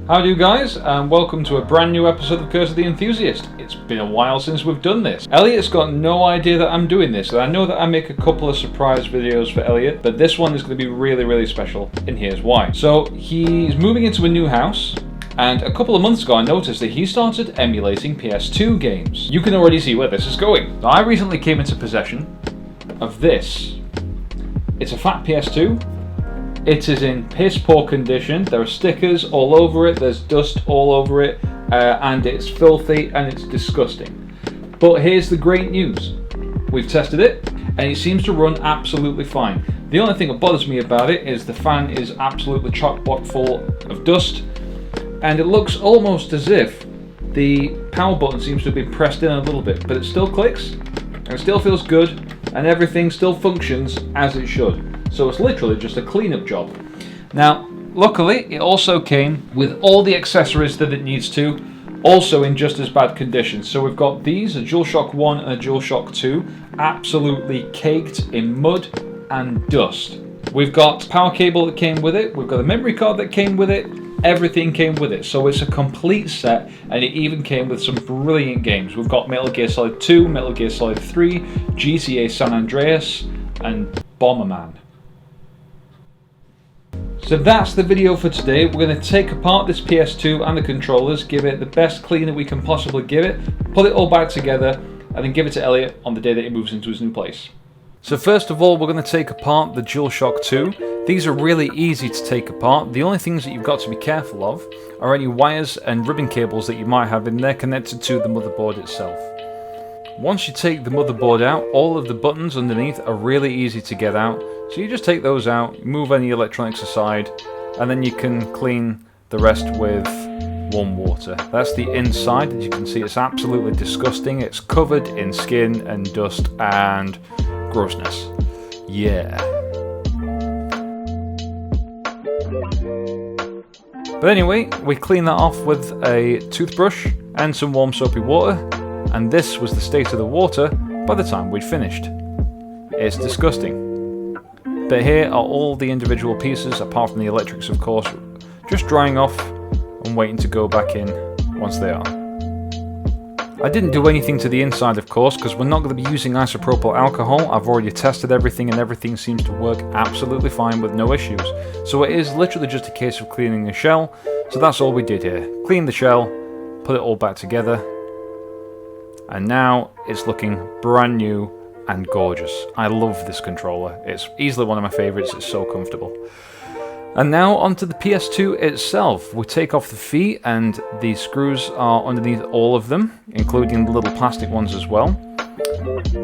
Howdy guys, and welcome to a brand new episode of Curse of the Enthusiast. It's been a while since we've done this. Elliot's got no idea that I'm doing this, and I know that I make a couple of surprise videos for Elliot, but this one is going to be really special, and here's why. So, he's moving into a new house, and a couple of months ago I noticed that he started emulating PS2 games. You can already see where this is going. Now, I recently came into possession of this. It's a fat PS2. It is in piss poor condition. There are stickers all over it, there's dust all over it, and it's filthy and it's disgusting. But here's the great news. We've tested it and it seems to run absolutely fine. The only thing that bothers me about it is the fan is absolutely chock-block full of dust, and it looks almost as if the power button seems to have been pressed in a little bit, but it still clicks and it still feels good and everything still functions as it should. So it's literally just a cleanup job. Now, luckily, it also came with all the accessories that it needs to, also in just as bad condition. So we've got these, a DualShock 1 and a DualShock 2, absolutely caked in mud and dust. We've got power cable that came with it, we've got a memory card that came with it, everything came with it. So it's a complete set, and it even came with some brilliant games. We've got Metal Gear Solid 2, Metal Gear Solid 3, GTA San Andreas, and Bomberman. So that's the video for today. We're going to take apart this PS2 and the controllers, give it the best clean that we can possibly give it, put it all back together, and then give it to Elliot on the day that he moves into his new place. So first of all, we're going to take apart the DualShock 2. These are really easy to take apart. The only things that you've got to be careful of are any wires and ribbon cables that you might have in there connected to the motherboard itself. Once you take the motherboard out, all of the buttons underneath are really easy to get out. So you just take those out, move any electronics aside, and then you can clean the rest with warm water. That's the inside. As you can see, it's absolutely disgusting. It's covered in skin and dust and grossness. Yeah. But anyway, we clean that off with a toothbrush and some warm soapy water, and this was the state of the water by the time we'd finished. It's disgusting. But here are all the individual pieces, apart from the electrics of course, just drying off and waiting to go back in once they are. I didn't do anything to the inside of course, because we're not going to be using isopropyl alcohol. I've already tested everything and everything seems to work absolutely fine with no issues. So it is literally just a case of cleaning the shell. So that's all we did here. Clean the shell, put it all back together, and now it's looking brand new and gorgeous. I love this controller. It's easily one of my favourites. It's so comfortable. And now onto the PS2 itself. We take off the feet, and the screws are underneath all of them, including the little plastic ones as well.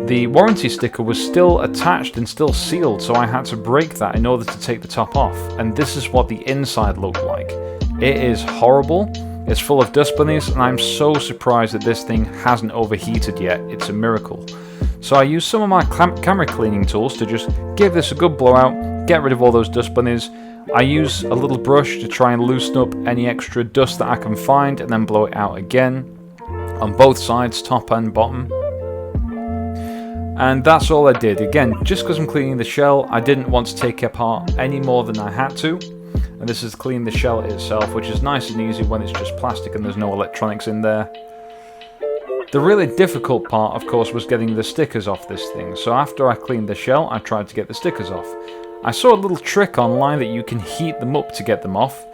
The warranty sticker was still attached and still sealed, so I had to break that in order to take the top off. And this is what the inside looked like. It is horrible. It's full of dust bunnies, and I'm so surprised that this thing hasn't overheated yet. It's a miracle. So I used some of my camera cleaning tools to just give this a good blowout, get rid of all those dust bunnies. I use a little brush to try and loosen up any extra dust that I can find, and then blow it out again on both sides, top and bottom. And that's all I did. Again, just because I'm cleaning the shell, I didn't want to take it apart any more than I had to. And this is clean the shell itself, which is nice and easy when it's just plastic and there's no electronics in there. The really difficult part, of course, was getting the stickers off this thing. So after I cleaned the shell, I tried to get the stickers off. I saw a little trick online that you can heat them up to get them off.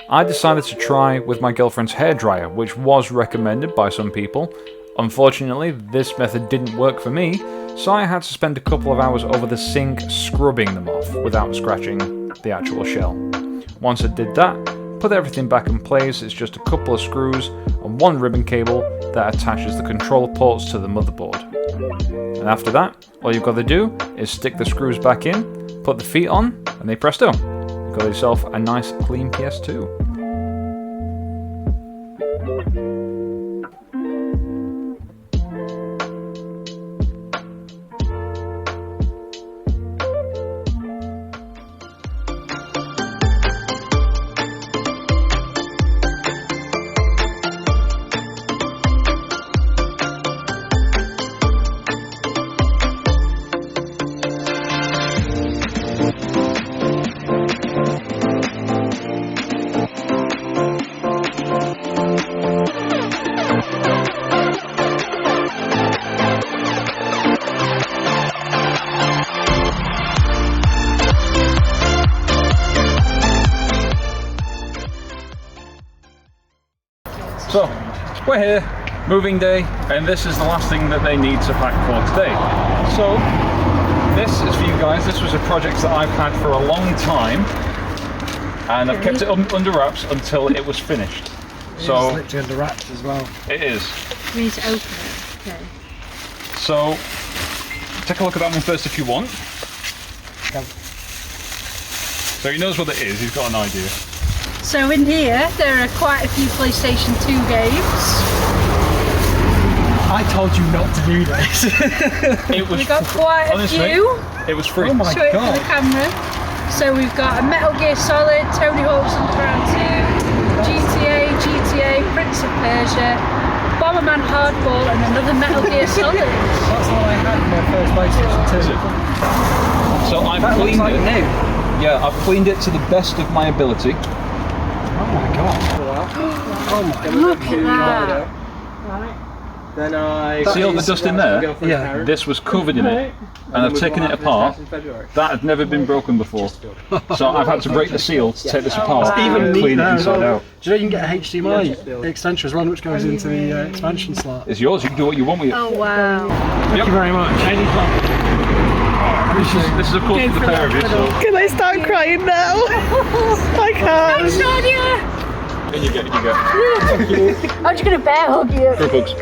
I decided to try with my girlfriend's hairdryer, which was recommended by some people. Unfortunately, this method didn't work for me, so I had to spend a couple of hours over the sink scrubbing them off without scratching the actual shell. Once I did that, put everything back in place. It's just a couple of screws and one ribbon cable that attaches the control ports to the motherboard. And after that, all you've got to do is stick the screws back in, put the feet on, and they presto. You've got yourself a nice clean PS2. So, we're here, moving day, and this is the last thing that they need to pack for today. So, this is for you guys. This was a project that I've had for a long time, and I've kept it under wraps until it was finished. So, it's literally under wraps as well. It is. We need to open it. Okay. So, take a look at that one first if you want. Okay. So he knows what it is, he's got an idea. So in here, there are quite a few PlayStation 2 games. I told you not to do this. We've got quite a few. It was free. Oh my Show it for the god. camera. So we've got a Metal Gear Solid, Tony Hawk's Underground 2, GTA, Prince of Persia, Bomberman Hardball, and another Metal Gear Solid. That's what I had in my first PlayStation 2. So I've That looks cleaned like it. new. Yeah, I've cleaned it to the best of my ability. Oh my god. Oh my god. Look at that. Then I See all the dust in there? Yeah. This was covered in it, and I've taken it apart. That had never been broken before. So I've had to break the seal to take this apart Even and neat clean it there as inside well. out. Do you know you can get a HDMI extension as well, which goes into the expansion slot? It's yours, you can do what you want with it. Oh wow. Thank you very much. This is of course for the pair of you, so... Can I start crying now? I can't. Thanks, Nadia. And you get. I'm just gonna bear hug you. Group hugs.